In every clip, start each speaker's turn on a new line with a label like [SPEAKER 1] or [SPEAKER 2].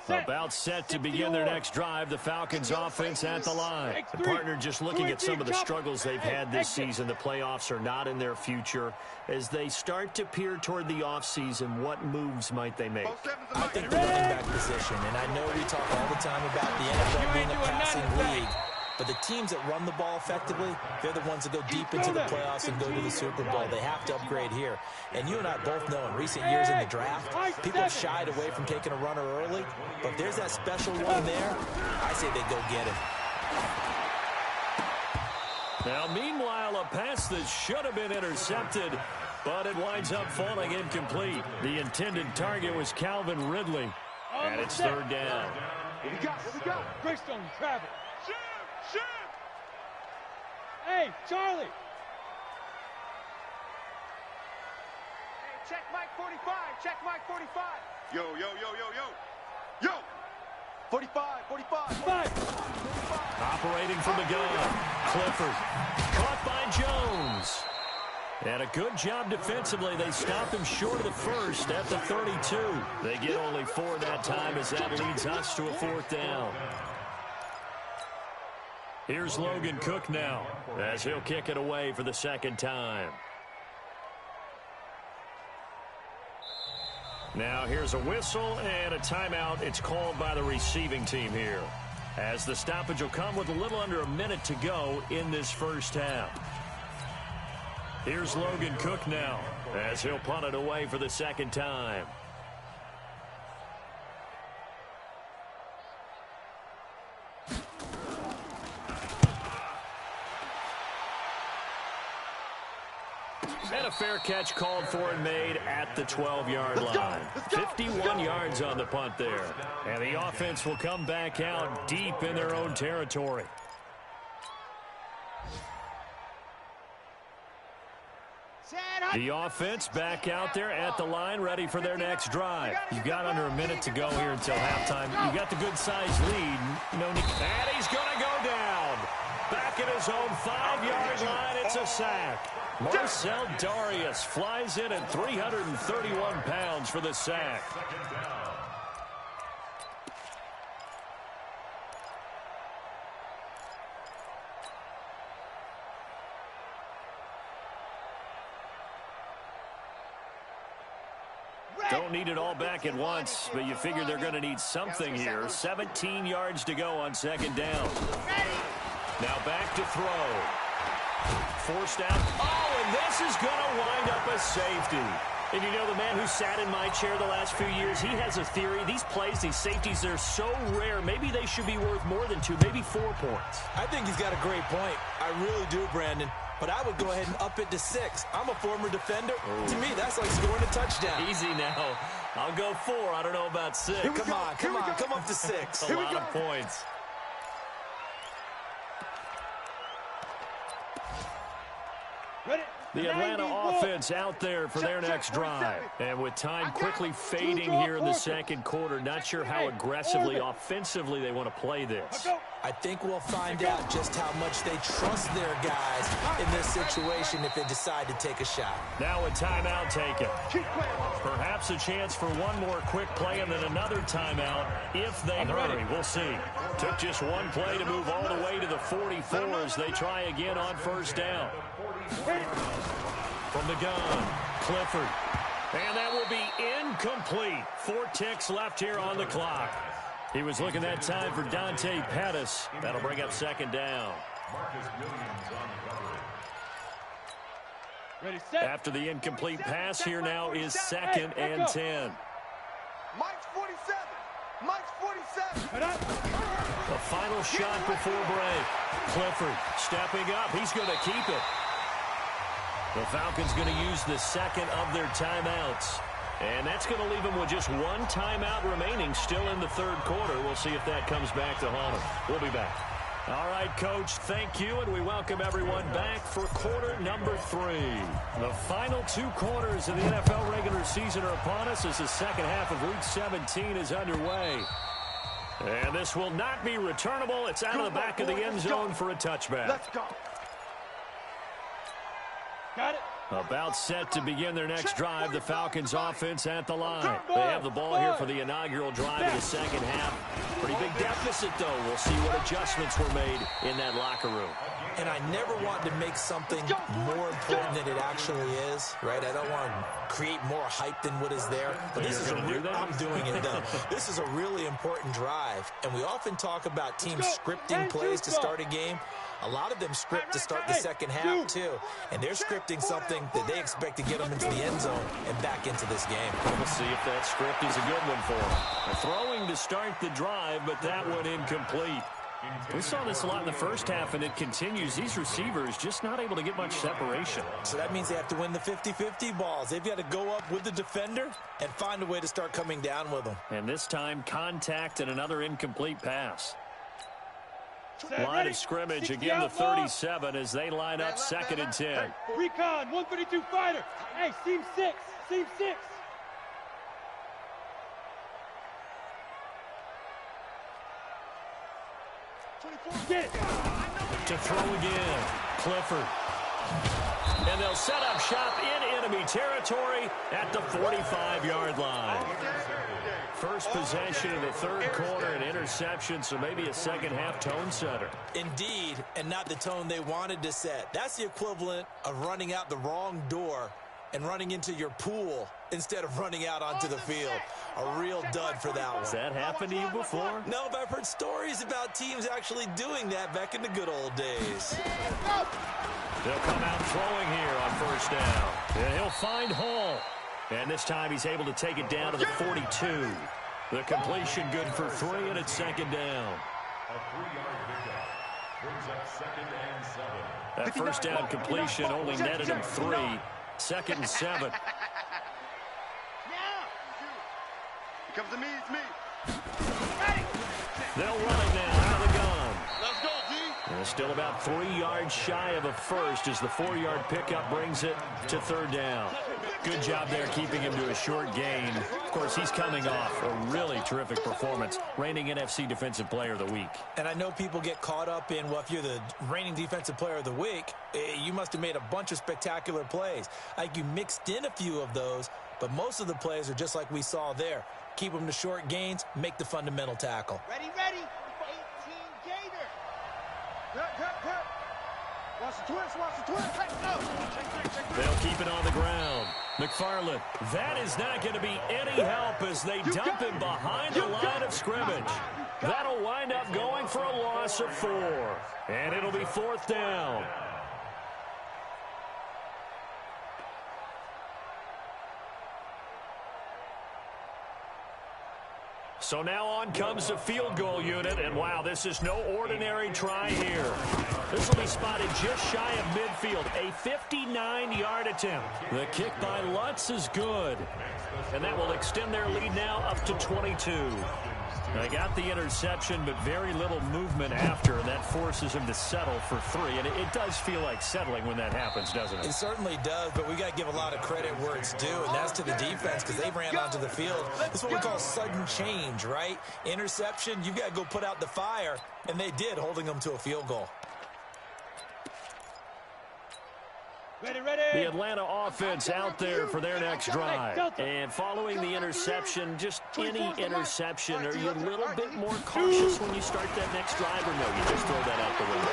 [SPEAKER 1] About set to begin their next drive. The Falcons offense at the line. The partner just looking at some of the struggles they've had this season. The playoffs are not in their future. As they start to peer toward the offseason, what moves might they make?
[SPEAKER 2] I think the running back position, and I know we talk all the time about the NFL being a passing league, but the teams that run the ball effectively, they're the ones that go deep into the playoffs and go to the Super Bowl. They have to upgrade here. And you and I both know in recent years in the draft, people have shied away from taking a runner early. But if there's that special one there, I say they go get him.
[SPEAKER 1] Now, meanwhile, a pass that should have been intercepted, but it winds up falling incomplete. The intended target was Calvin Ridley, and it's third down.
[SPEAKER 3] Here we go. Greystone, travel. Shoot! Hey, Charlie! Hey,
[SPEAKER 4] check Mike 45. Check Mike 45.
[SPEAKER 5] Yo. 45.
[SPEAKER 1] Operating from the gun. Clifford. Caught by Jones. And a good job defensively. They stop him short of the first at the 32. They get only 4 that time as that leads us to a fourth down. Here's Logan Cook now as he'll kick it away for the second time. Now here's a whistle and a timeout. It's called by the receiving team here, as the stoppage will come with a little under a minute to go in this first half. Here's Logan Cook now as he'll punt it away for the second time. And a fair catch called for and made at the 12-yard line. 51 yards on the punt there. And the offense will come back out deep in their own territory. The offense back out there at the line, ready for their next drive. You've got under a minute to go here until halftime. You've got the good-sized lead. No need. And he's going to go down. Back at his own 5-yard line, it's a sack. Marcel Darius flies in at 331 pounds for the sack. Don't need it all back at once, but you figure they're going to need something here. 17 yards to go on second down. Now back to throw. Forced out. Oh, and this is going to wind up a safety. And you know, the man who sat in my chair the last few years, he has a theory. These plays, these safeties, they're so rare. Maybe they should be worth more than 2, maybe 4 points.
[SPEAKER 2] I think he's got a great point. I really do, Brandon. But I would go ahead and up it to 6. I'm a former defender. Ooh. To me, that's like scoring a touchdown.
[SPEAKER 1] Easy now. I'll go 4. I don't know about 6.
[SPEAKER 2] Come on. Come up to 6.
[SPEAKER 1] A lot of points. The Atlanta offense out there for their next drive. And with time quickly fading here in the second quarter, not sure how aggressively, offensively they want to play this.
[SPEAKER 2] I think we'll find out just how much they trust their guys in this situation if they decide to take a shot.
[SPEAKER 1] Now a timeout taken. Perhaps a chance for one more quick play and then another timeout if they hurry. We'll see. Took just one play to move all the way to the 44 as they try again on first down. From the gun, Clifford. And that will be incomplete. 4 ticks left here on the clock. He was looking that time for Dante Pettis. That'll bring up second down.
[SPEAKER 3] Ready, set.
[SPEAKER 1] After the incomplete pass, here now is second and 10.
[SPEAKER 5] Mike's 47. Mike's 47.
[SPEAKER 1] The final shot before break. Clifford stepping up. He's going to keep it. The Falcons going to use the second of their timeouts. And that's going to leave them with just one timeout remaining still in the third quarter. We'll see if that comes back to haunt them. We'll be back. All right, Coach, thank you, and we welcome everyone back for quarter number 3. The final 2 quarters of the NFL regular season are upon us as the second half of Week 17 is underway. And this will not be returnable. It's out of the back of the end zone for a touchback.
[SPEAKER 5] Let's go.
[SPEAKER 3] Got it.
[SPEAKER 1] About set to begin their next drive, the Falcons offense at the line. They have the ball here for the inaugural drive of the second half. Pretty big deficit, though. We'll see what adjustments were made in that locker room.
[SPEAKER 2] And I never want to make something more important than it actually is, right? I don't want to create more hype than what is there. But this is I'm doing it, though. This is a really important drive. And we often talk about teams scripting plays to start a game. A lot of them script to start the second half, too. And they're scripting something that they expect to get them into the end zone and back into this game.
[SPEAKER 1] We'll see if that script is a good one for them. Throwing to start the drive, but that one incomplete. We saw this a lot in the first half, and it continues. These receivers just not able to get much separation.
[SPEAKER 2] So that means they have to win the 50-50 balls. They've got to go up with the defender and find a way to start coming down with them.
[SPEAKER 1] And this time, contact and another incomplete pass. Line of scrimmage, again the 37 as they line up 2nd and 10.
[SPEAKER 3] Recon, 132 fighter. Hey, seam 6, seam 6. Get it.
[SPEAKER 1] To throw again, Clifford. And they'll set up shop in enemy territory at the 45-yard line. First possession of the third quarter, an interception, so maybe a second-half tone setter.
[SPEAKER 2] Indeed, and not the tone they wanted to set. That's the equivalent of running out the wrong door and running into your pool instead of running out onto the field. A real dud for that one.
[SPEAKER 1] Has that happened to you before?
[SPEAKER 2] No, but I've heard stories about teams actually doing that back in the good old days.
[SPEAKER 1] They'll come out throwing here on first down. And he'll find Hall. And this time he's able to take it down to the 42. The completion good for 3, and it's 2nd down.
[SPEAKER 6] A 3-yard pickup brings up 2nd and 7.
[SPEAKER 1] That first down completion only netted him 3. 2nd and 7.
[SPEAKER 5] Here comes to me, it's me.
[SPEAKER 1] They'll run it now out of the gun.
[SPEAKER 5] Let's go, G.
[SPEAKER 1] And still about 3 yards shy of a first as the 4-yard pickup brings it to 3rd down. Good job there keeping him to a short gain. Of course, he's coming off a really terrific performance, reigning NFC Defensive Player of the Week.
[SPEAKER 2] And I know people get caught up in, well, if you're the reigning Defensive Player of the Week, you must have made a bunch of spectacular plays. Like you mixed in a few of those, but most of the plays are just like we saw there. Keep them to short gains, make the fundamental tackle.
[SPEAKER 4] Ready, ready. 18 Gator.
[SPEAKER 5] Good. Watch the twist, watch the twist. Hey, no.
[SPEAKER 1] They'll keep it on the ground. McFarland, that is not going to be any help as they dump him behind the line of scrimmage. That'll wind up going for a loss of 4. And it'll be 4th down. So now on comes the field goal unit, and wow, this is no ordinary try here. This will be spotted just shy of midfield, a 59-yard attempt. The kick by Lutz is good, and that will extend their lead now up to 22. They got the interception, but very little movement after, and that forces him to settle for 3. And it does feel like settling when that happens, doesn't it?
[SPEAKER 2] It certainly does, but we got to give a lot of credit where it's due, and that's to the defense because they ran onto the field. This is what we call sudden change, right? Interception, you've got to go put out the fire, and they did, holding them to a field goal.
[SPEAKER 3] Ready, ready.
[SPEAKER 1] The Atlanta offense out there for their next drive. And following the interception, just any interception, are you a little bit more cautious when you start that next drive, or no, you just throw that out the window?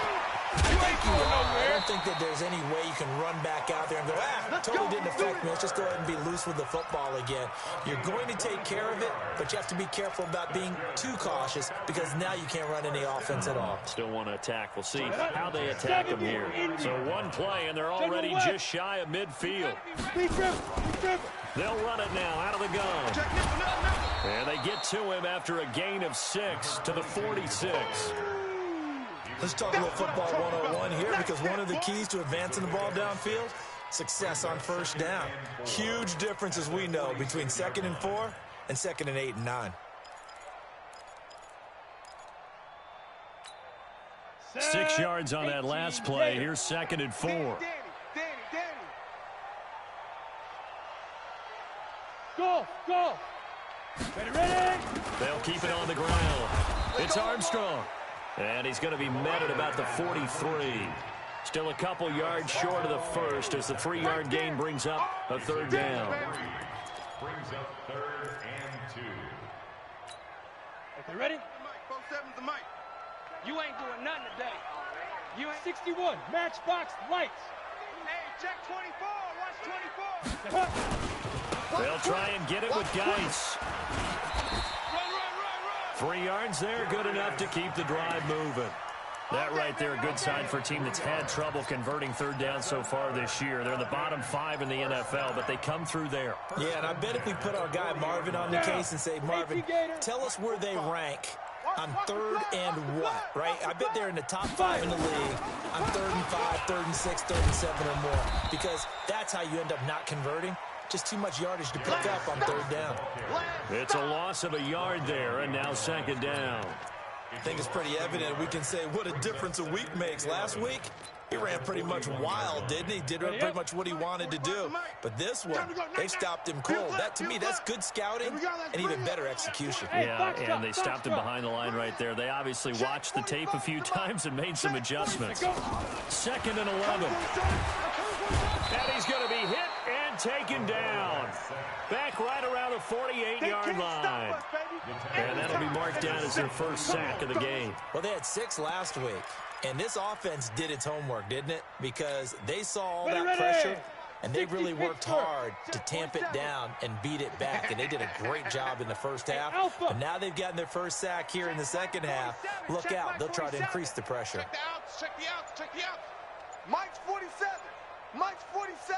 [SPEAKER 2] I don't think that there's any way you can run back out there and go, totally didn't affect me. Let's just go ahead and be loose with the football again. You're going to take care of it, but you have to be careful about being too cautious because now you can't run any offense at all.
[SPEAKER 1] Still want to attack. We'll see how they attack them here. So one play, and they're already just shy of midfield. They'll run it now out of the gun. And they get to him after a gain of 6 to the 46.
[SPEAKER 2] Let's talk about football 101 here because one of the keys to advancing the ball downfield, success on first down. Huge difference, as we know, between 2nd and 4 and 2nd and 8 and 9.
[SPEAKER 1] 6 yards on that last play. Here's 2nd and 4.
[SPEAKER 5] Danny.
[SPEAKER 3] Go. Ready.
[SPEAKER 1] They'll keep it on the ground. It's Armstrong. And he's going to be met at about the 43. Still a couple yards short of the first as the 3-yard gain brings up a third down.
[SPEAKER 6] Brings up 3rd and 2.
[SPEAKER 3] Okay, ready?
[SPEAKER 5] Both sevens to Mike.
[SPEAKER 4] You ain't doing nothing today. You ain't
[SPEAKER 3] 61, matchbox lights.
[SPEAKER 4] Hey, check 24. Watch 24.
[SPEAKER 1] They'll try and get it with Geis.
[SPEAKER 5] Run.
[SPEAKER 1] 3 yards there, good enough to keep the drive moving. That right there, a good sign for a team that's had trouble converting third down so far this year. They're in the bottom 5 in the NFL, but they come through there.
[SPEAKER 2] Yeah, and I bet if we put our guy Marvin on the case and say, Marvin, tell us where they rank on 3rd and what, right? I bet they're in the top 5 in the league on 3rd and 5, 3rd and 6, 3rd and 7 or more, because that's how you end up not converting. Just too much yardage to pick up on 3rd down.
[SPEAKER 1] It's a loss of a yard there, and now 2nd down.
[SPEAKER 2] I think it's pretty evident. We can say what a difference a week makes. Last week, he ran pretty much wild, didn't he? Did pretty much what he wanted to do. But this one, they stopped him cold. That, to me, that's good scouting and even better execution.
[SPEAKER 1] Yeah, and they stopped him behind the line right there. They obviously watched the tape a few times and made some adjustments. 2nd and 11. And he's going to be hit and taken down. Back right around the 48-yard line. And that'll be marked down as their first sack of the game.
[SPEAKER 2] Well, they had 6 last week. And this offense did its homework, didn't it? Because they saw all that pressure, and they really worked hard to tamp it down and beat it back. And they did a great job in the first half. But now they've gotten their first sack here in the second half. Look out. They'll try to increase the pressure.
[SPEAKER 5] Check the outs. Mike's 47. Mike's 47.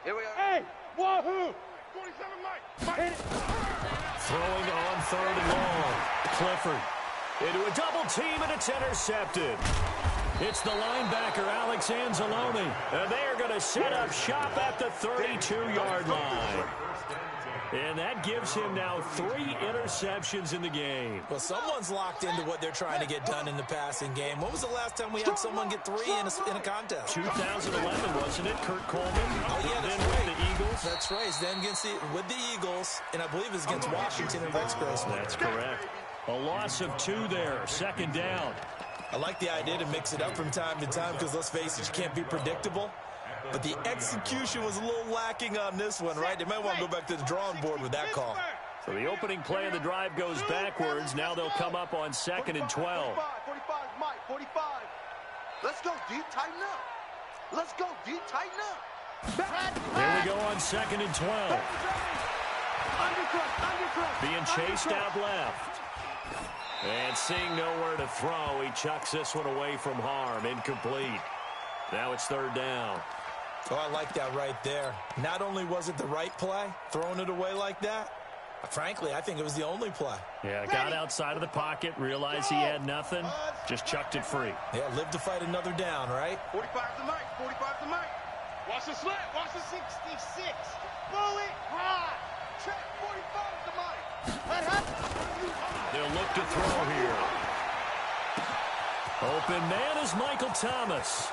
[SPEAKER 5] Here we go.
[SPEAKER 3] Hey, wahoo!
[SPEAKER 5] 47 Mike. Hit it.
[SPEAKER 1] Throwing on 3rd and long. Clifford into a double team, and it's intercepted. It's the linebacker, Alex Anzalone. And they are going to set up shop at the 32-yard line. And that gives him now 3 interceptions in the game.
[SPEAKER 2] Well, someone's locked into what they're trying to get done in the passing game. When was the last time we had someone get 3 in a contest?
[SPEAKER 1] 2011, wasn't it? Kurt Coleman.
[SPEAKER 2] Oh, yeah, that's
[SPEAKER 1] then
[SPEAKER 2] right.
[SPEAKER 1] with the Eagles.
[SPEAKER 2] That's right. Then with the Eagles, and I believe it was against Washington and Rex Grossman.
[SPEAKER 1] That's correct. A loss of 2 there. 2nd down.
[SPEAKER 2] I like the idea to mix it up from time to time because, let's face it, you can't be predictable. But the execution was a little lacking on this one, right? They might want to go back to the drawing board with that call.
[SPEAKER 1] So the opening play of the drive goes backwards. Now they'll come up on 2nd and 12.
[SPEAKER 5] 45, Mike, 45. Let's go deep, tighten up. Let's go deep, tighten up.
[SPEAKER 1] Here we go on 2nd and 12. Being chased out left. And seeing nowhere to throw, he chucks this one away from harm. Incomplete. Now it's 3rd down.
[SPEAKER 2] Oh, I like that right there. Not only was it the right play, throwing it away like that, frankly, I think it was the only play.
[SPEAKER 1] Yeah, got outside of the pocket, realized he had nothing, just chucked it free.
[SPEAKER 2] Yeah, live to fight another down, right?
[SPEAKER 5] 45 to Mike, 45 to Mike.
[SPEAKER 3] Watch the slant, watch the 66. Blow it high.
[SPEAKER 5] Check 45 to Mike.
[SPEAKER 1] They'll look to throw here. Open man is Michael Thomas.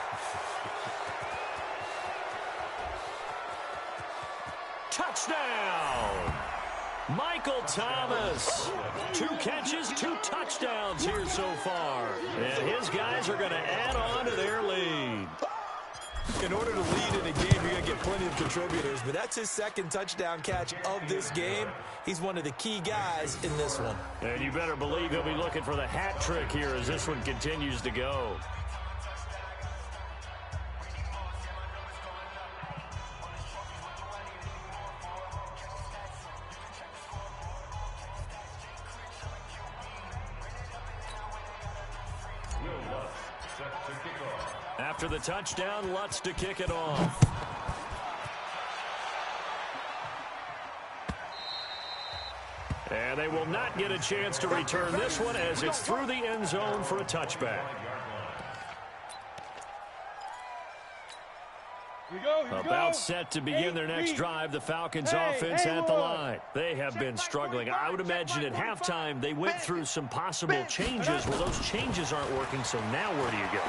[SPEAKER 1] Touchdown! Michael Thomas. 2 catches, 2 touchdowns here so far. And his guys are going to add on to their lead.
[SPEAKER 2] In order to lead in a game, you're going to get plenty of contributors, but that's his 2nd touchdown catch of this game. He's one of the key guys in this one.
[SPEAKER 1] And you better believe he'll be looking for the hat trick here as this one continues to go. After the touchdown, Lutz to kick it off. And they will not get a chance to return this one as it's through the end zone for a touchback. About set to begin their next drive, the Falcons offense at the line. They have been struggling. I would imagine at halftime they went through some possible changes. Well, those changes aren't working, so now where do you go?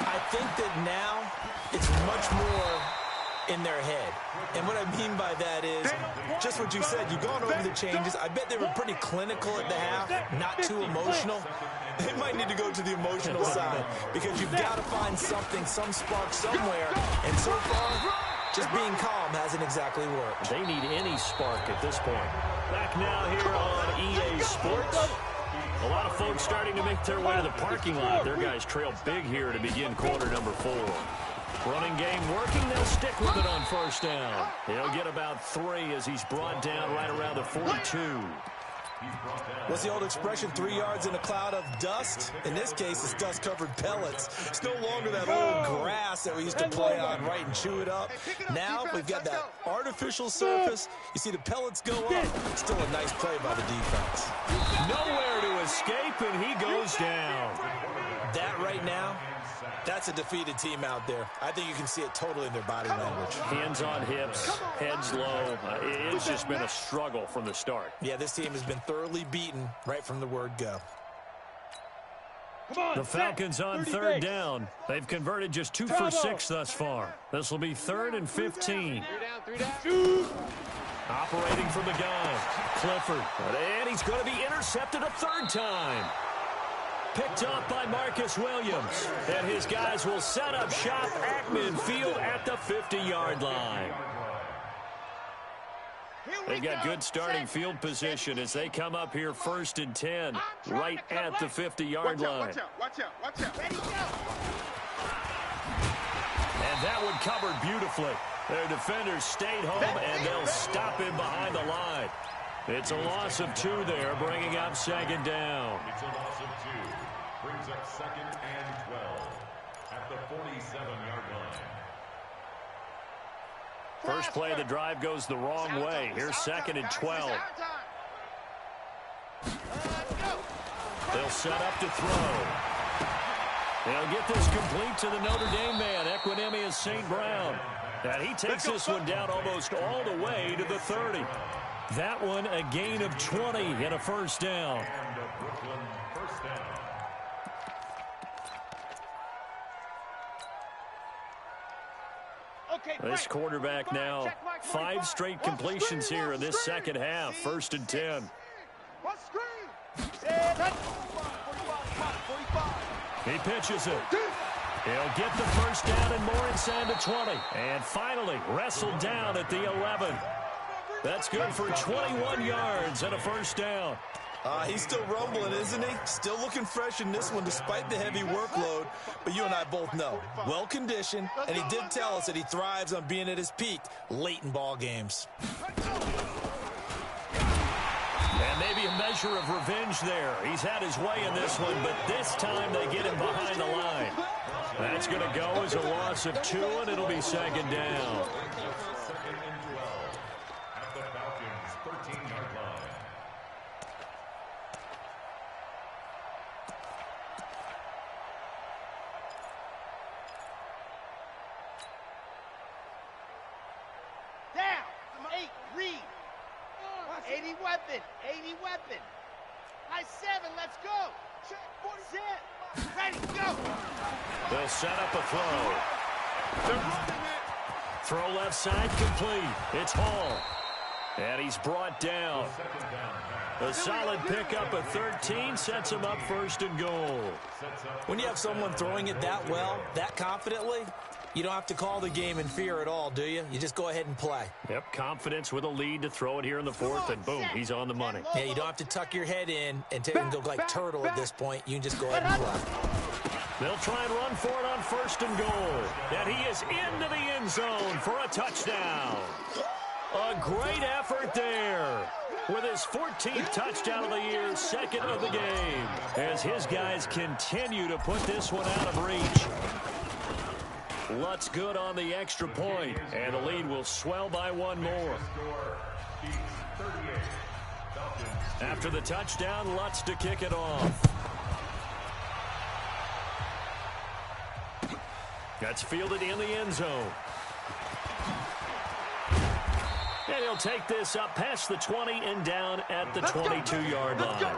[SPEAKER 2] I think that now it's much more in their head. And what I mean by that is just what you said. You've gone over the changes. I bet they were pretty clinical at the half, not too emotional. They might need to go to the emotional side because you've got to find something, some spark somewhere. And so far, just being calm hasn't exactly worked.
[SPEAKER 1] They need any spark at this point. Back now here on EA Sports. A lot of folks starting to make their way to the parking lot. Their guys trail big here to begin quarter number 4. Running game working. They'll stick with it on first down. He'll get about 3 as he's brought down right around the 42.
[SPEAKER 2] What's the old expression, 3 yards in a cloud of dust? In this case, it's dust-covered pellets. It's no longer that old grass that we used to play on, right, and chew it up. Now we've got that artificial surface. You see the pellets go up. Still a nice play by the defense.
[SPEAKER 1] Nowhere to escape, and he goes down.
[SPEAKER 2] That right now, that's a defeated team out there. I think you can see it totally in their body language.
[SPEAKER 1] Hands on hips, heads low. It's just been a struggle from the start.
[SPEAKER 2] Yeah, this team has been thoroughly beaten right from the word go.
[SPEAKER 1] The Falcons on third down. They've converted just 2 for 6 thus far. This will be 3rd and 15. Operating from the gun, Clifford. And he's going to be intercepted a 3rd time. Picked up by Marcus Williams. And his guys will set up shop at midfield at the 50-yard line. They've got good starting field position as they come up here 1st and 10, right at the 50-yard line.
[SPEAKER 3] Watch out. Ready, go.
[SPEAKER 1] And that one covered beautifully. Their defenders stayed home, and they'll stop him behind the line. It's a loss of 2 there, bringing up 2nd down.
[SPEAKER 6] It's a loss of 2. Brings up 2nd and 12 at the 47-yard line.
[SPEAKER 1] First play of the drive goes the wrong way. Here's 2nd and 12. They'll set up to throw. They'll get this complete to the Notre Dame man, Equinemius St. Brown. And he takes this one down almost all the way to the 30. That one a gain of 20 and a 1st down.
[SPEAKER 6] And a Brooklyn 1st down.
[SPEAKER 1] This quarterback now 5 straight completions here in this second half. 1st and 10. He pitches it. He'll get the 1st down and more inside the 20. And finally wrestled down at the 11. That's good for 21 yards and a 1st down.
[SPEAKER 2] He's still rumbling, isn't he? Still looking fresh in this one despite the heavy workload. But you and I both know, well-conditioned, and he did tell us that he thrives on being at his peak late in ball games.
[SPEAKER 1] And maybe a measure of revenge there. He's had his way in this one, but this time they get him behind the line. That's going to go as a loss of 2, and it'll be 2nd down.
[SPEAKER 6] 2nd and 12 at the Falcons' 13-yard line.
[SPEAKER 3] Down. 8, read. 80 weapon. High 7, let's go. Set. Ready, go.
[SPEAKER 1] They'll set up a throw. Throw left side complete. It's Hall. And he's brought down. A solid pickup of 13 sets him up 1st and goal.
[SPEAKER 2] When you have someone throwing it that well, that confidently, you don't have to call the game in fear at all, do you? You just go ahead and play.
[SPEAKER 1] Yep, confidence with a lead to throw it here in the 4th, and boom, he's on the money.
[SPEAKER 2] Yeah, you don't have to tuck your head in and go like turtle at this point. You can just go ahead and play.
[SPEAKER 1] They'll try and run for it on 1st and goal. And he is into the end zone for a touchdown. A great effort there. With his 14th touchdown of the year, 2nd of the game. As his guys continue to put this one out of reach. Lutz good on the extra point, and the lead will swell by 1 more. After the touchdown, Lutz to kick it off. That's fielded in the end zone. And he'll take this up past the 20 and down at the 22-yard line.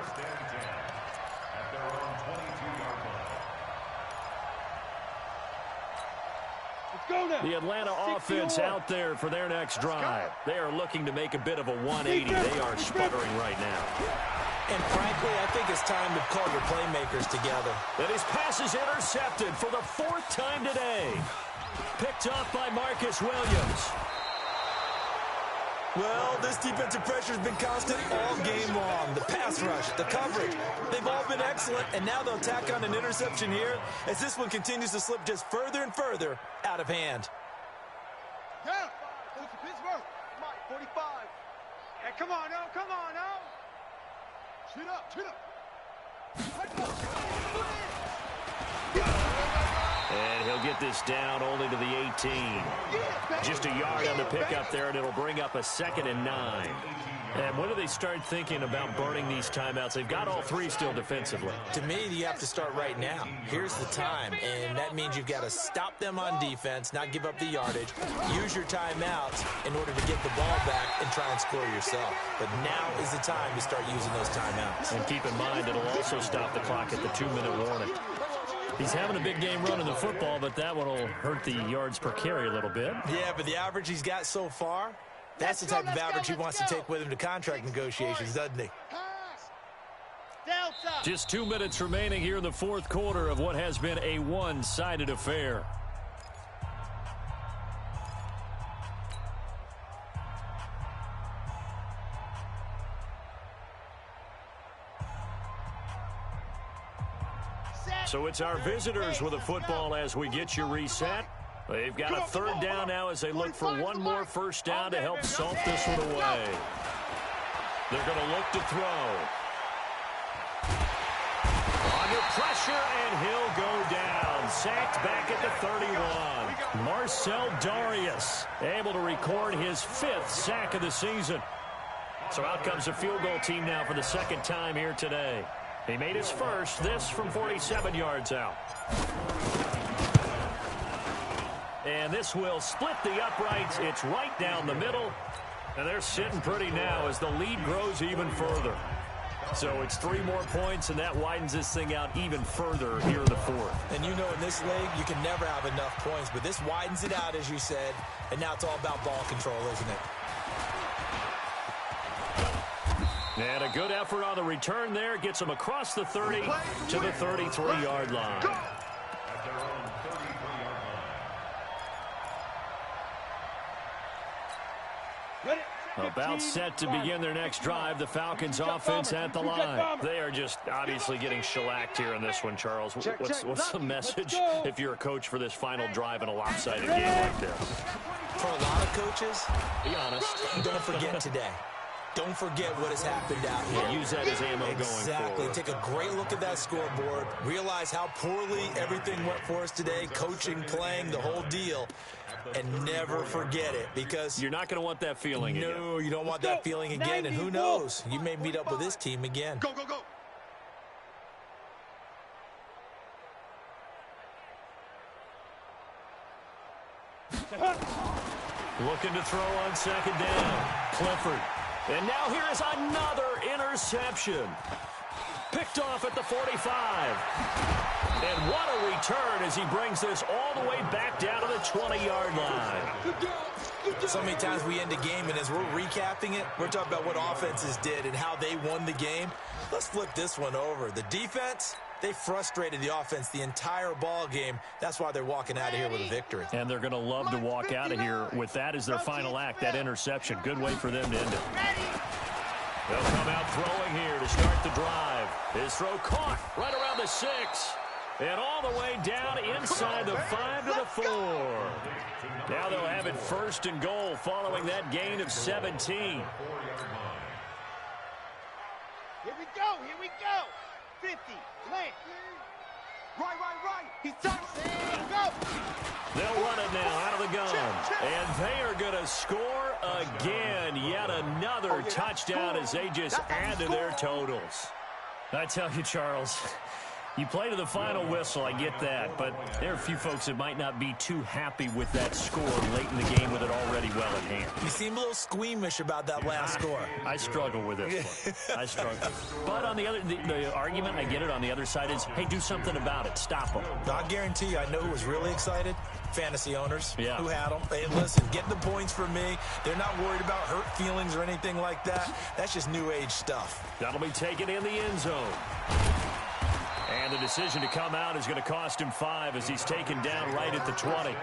[SPEAKER 1] The Atlanta offense out there for their next drive. They are looking to make a bit of a 180. They are sputtering right now.
[SPEAKER 2] And frankly, I think it's time to call your playmakers together.
[SPEAKER 1] And his pass is intercepted for the 4th time today. Picked off by Marcus Williams.
[SPEAKER 2] Well, this defensive pressure has been constant all game long. The pass rush, the coverage, they've all been excellent, and now they'll tack on an interception here as this one continues to slip just further and further out of hand.
[SPEAKER 3] Yeah, go to Pittsburgh. Mike, 45.
[SPEAKER 4] Hey, come on, no, come on, no.
[SPEAKER 3] Chin up, chin up.
[SPEAKER 1] And he'll get this down only to the 18. Just a yard on the pickup there, and it'll bring up a 2nd and 9. And when do they start thinking about burning these timeouts? They've got all 3 still defensively.
[SPEAKER 2] To me, you have to start right now. Here's the time, and that means you've got to stop them on defense, not give up the yardage, use your timeouts in order to get the ball back and try and score yourself. But now is the time to start using those timeouts.
[SPEAKER 1] And keep in mind, it'll also stop the clock at the 2-minute warning. He's having a big game running the football, but that one will hurt the yards per carry a little bit.
[SPEAKER 2] Yeah, but the average he's got so far, that's the type of average he wants to take with him to contract negotiations, doesn't he?
[SPEAKER 3] Delta.
[SPEAKER 1] Just 2 minutes remaining here in the 4th quarter of what has been a one-sided affair. So it's our visitors with a football as we get you reset. They've got a 3rd down now as they look for one more 1st down to help salt this one away. They're going to look to throw. Under pressure, and he'll go down. Sacked back at the 31. Marcel Darius able to record his 5th sack of the season. So out comes the field goal team now for the 2nd time here today. He made his first, this from 47 yards out. And this will split the uprights. It's right down the middle. And they're sitting pretty now as the lead grows even further. So it's 3 more points, and that widens this thing out even further here in the 4th.
[SPEAKER 2] And you know in this league, you can never have enough points. But this widens it out, as you said. And now it's all about ball control, isn't it?
[SPEAKER 1] And a good effort on the return there. Gets them across the 30 to the 33-yard line. About set to begin their next drive. The Falcons offense at the line. They are just obviously getting shellacked here in this one, Charles. What's the message if you're a coach for this final drive in a lopsided game like this?
[SPEAKER 2] For a lot of coaches,
[SPEAKER 1] be honest,
[SPEAKER 2] don't forget today. Don't forget what has happened out here.
[SPEAKER 1] Yeah, use that as ammo going forward.
[SPEAKER 2] Exactly. Take a great look at that scoreboard. Realize how poorly everything went for us today. Coaching, playing, the whole deal. And never forget it, because
[SPEAKER 1] you're not going to want that feeling again.
[SPEAKER 2] No, you don't want that feeling again. And who knows? You may meet up with this team again.
[SPEAKER 5] Go, go, go.
[SPEAKER 1] Looking to throw on 2nd down. Clifford. And now here is another interception. Picked off at the 45. And what a return as he brings this all the way back down to the 20-yard line.
[SPEAKER 2] So many times we end a game, and as we're recapping it, we're talking about what offenses did and how they won the game. Let's flip this one over. The defense, they frustrated the offense the entire ball game. That's why they're walking out of here with a victory.
[SPEAKER 1] And they're going to love to walk out of here with that as their final act, that interception. Good way for them to end it. They'll come out throwing here to start the drive. His throw caught right around the 6. And all the way down inside the 5 to the 4. Now they'll have it 1st and goal following that gain of 17.
[SPEAKER 3] Here we go, here we go. 50, lane. Right. He's touched. Go.
[SPEAKER 1] They'll run it now out of the gun. And they are going to score again. Yet another touchdown as they just add to their totals. I tell you, Charles, You play to the final whistle, I get that, but there are a few folks that might not be too happy with that score late in the game with it already well at hand.
[SPEAKER 2] You seem a little squeamish about that last score.
[SPEAKER 1] I struggle with this one. I struggle. But on the other, the argument, I get it, on the other side is, hey, do something about it. Stop them.
[SPEAKER 2] I guarantee you, I know who was really excited. Fantasy owners who had them. Hey, listen, get the points for me. They're not worried about hurt feelings or anything like that. That's just new age stuff.
[SPEAKER 1] That'll be taken in the end zone. And the decision to come out is going to cost him 5 as he's taken down right at the 20.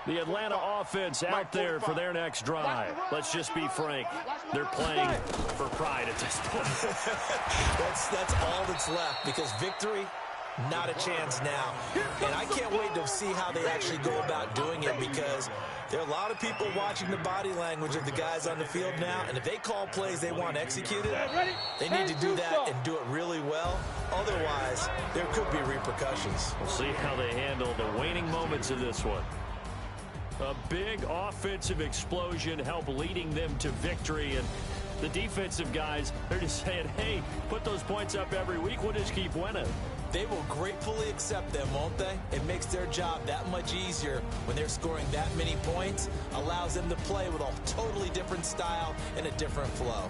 [SPEAKER 1] The Atlanta offense out there for their next drive. Let's just be frank. They're playing for pride at this point.
[SPEAKER 2] That's all that's left, because victory, not a chance now. And I can't wait to see how they actually go about doing it, because there are a lot of people watching the body language of the guys on the field now, and if they call plays they want executed, they need to do that and do it really well. Otherwise, there could be repercussions.
[SPEAKER 1] We'll see how they handle the waning moments of this one. A big offensive explosion helped leading them to victory, and the defensive guys, they're just saying, hey, put those points up every week, we'll just keep winning.
[SPEAKER 2] They will gratefully accept them, won't they? It makes their job that much easier when they're scoring that many points, allows them to play with a totally different style and a different flow.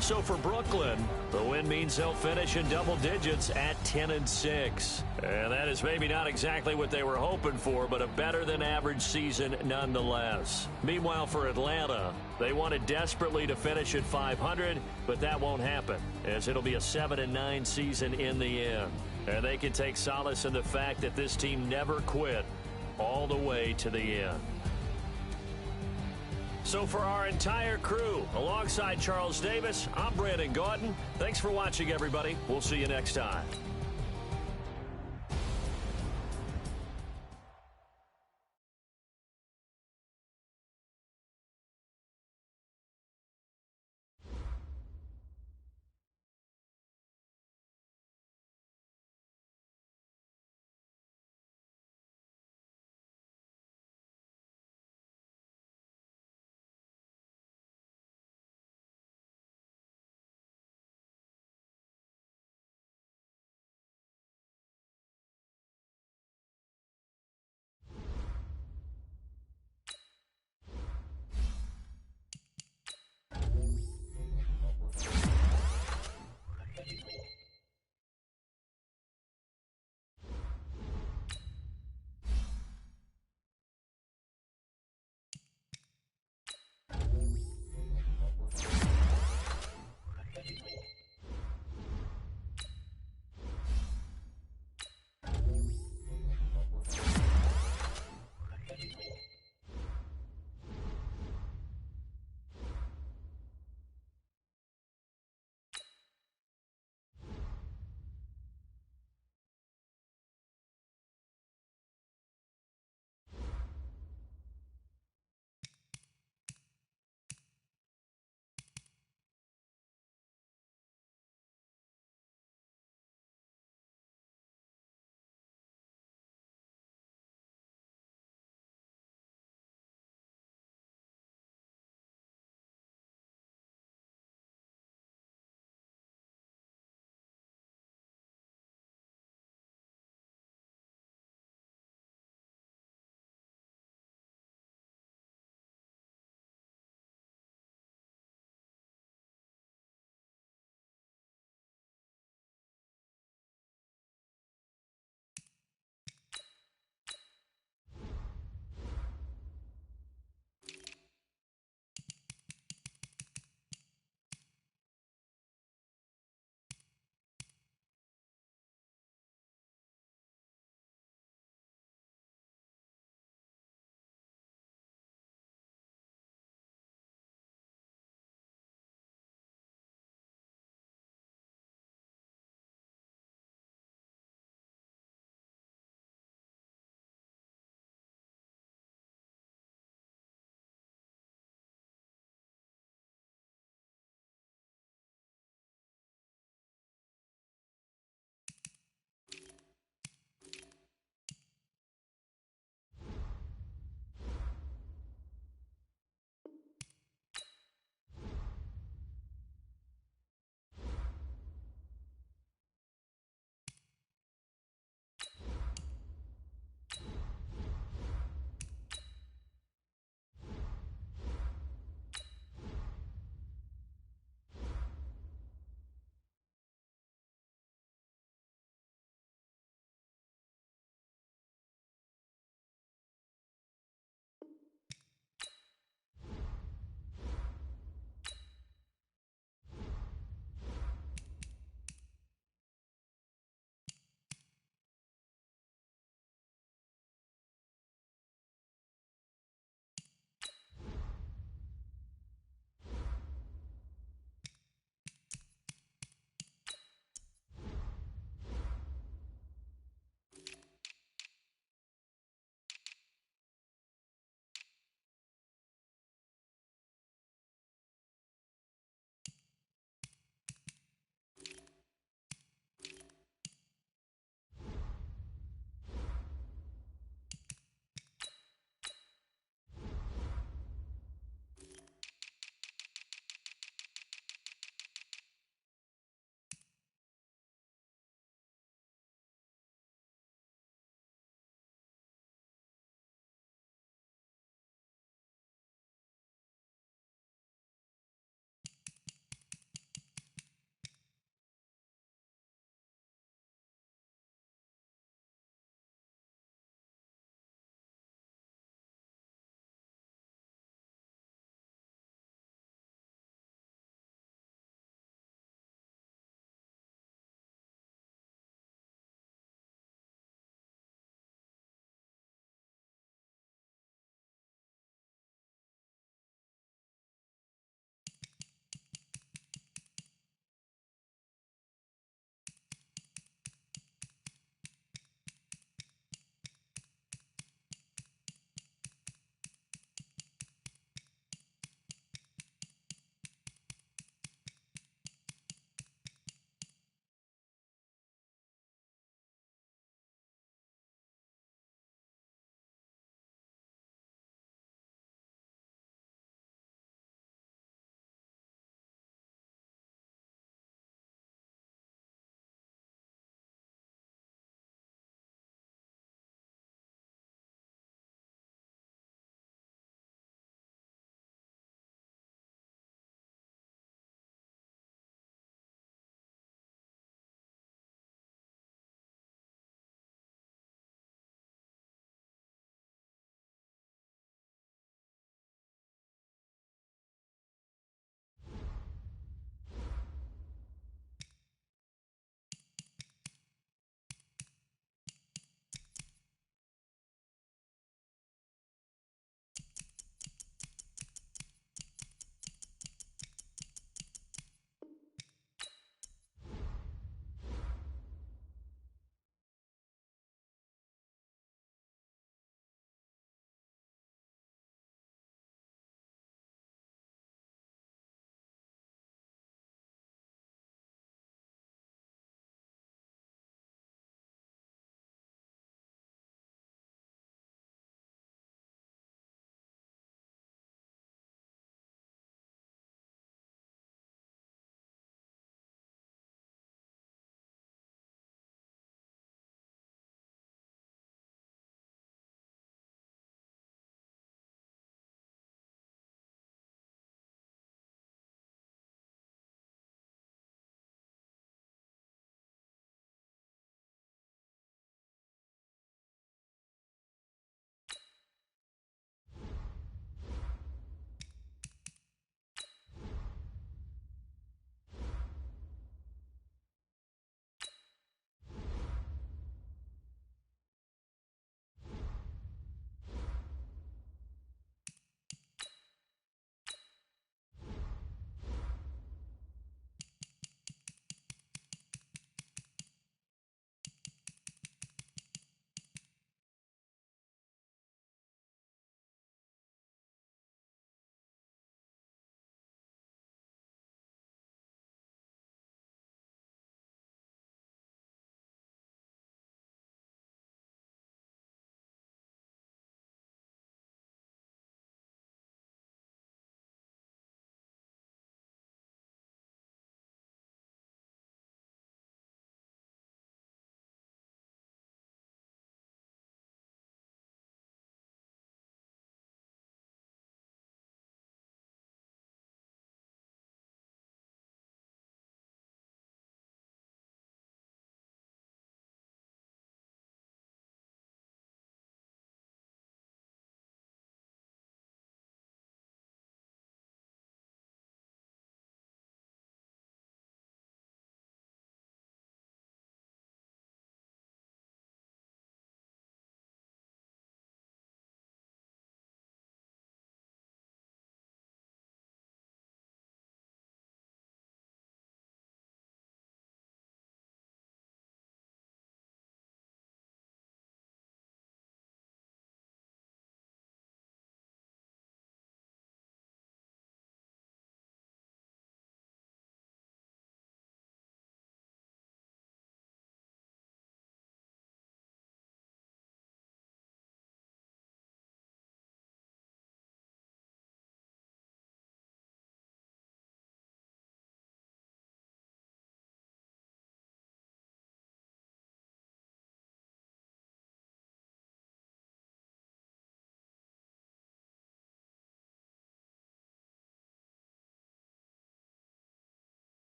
[SPEAKER 1] So for Brooklyn, the win means they'll finish in double digits at 10-6. And that is maybe not exactly what they were hoping for, but a better than average season nonetheless. Meanwhile, for Atlanta, they wanted desperately to finish at 500, but that won't happen, as it'll be a 7-9 season in the end. And they can take solace in the fact that this team never quit all the way to the end. So for our entire crew, alongside Charles Davis, I'm Brandon Gaudin. Thanks for watching, everybody. We'll see you next time.